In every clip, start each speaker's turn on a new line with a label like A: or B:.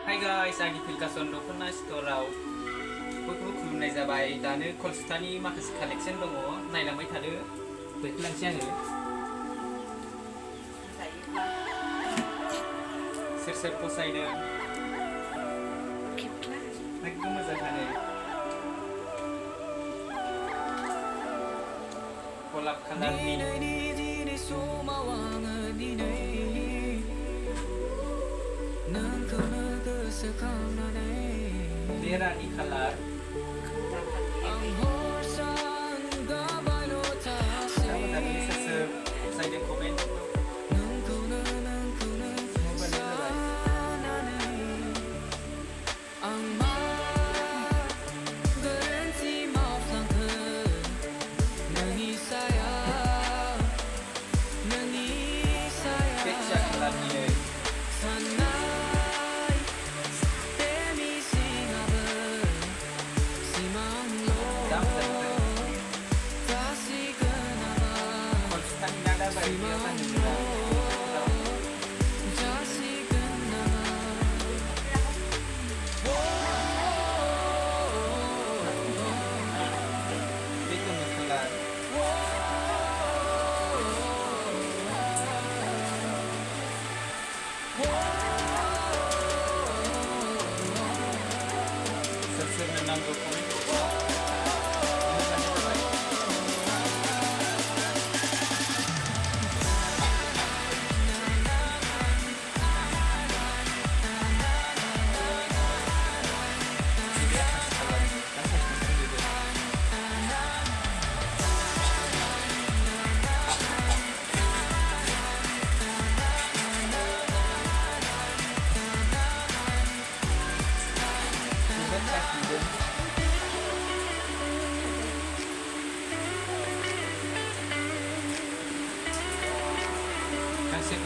A: Hai guys, आंनि फिल्कासन दख'ना स्ट'राव बयखौबो खुलुमनाय जाबाय। दानो कलस्टानि माखासे कालेक्सन दङ, नायलांबाय थादो। बेखौलांसै आङो। सोर सोर फसायदों? एकदम मोजांखानो। गलाब कालारनि बेरानि कालार दानि सोर सोर फसायदों कमेन्ट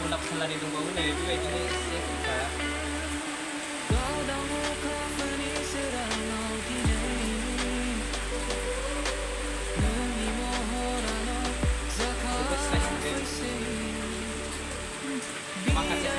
A: गलाब कालारनि दंबावो नै बेबायदिनो एसे फिसा माखासे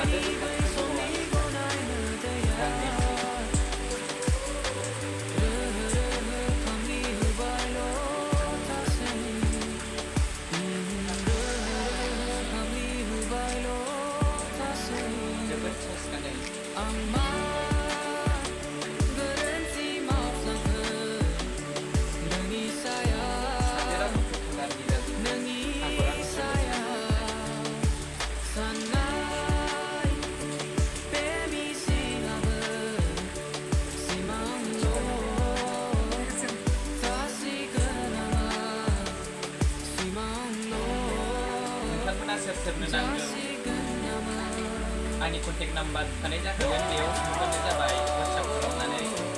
A: सोरनो नांगौ आंनि कन्टेक्ट नाम्बार थानाय जाखागोन, बेयाव सोंहरबानो जाबाय वाट्सएप खालामनानै।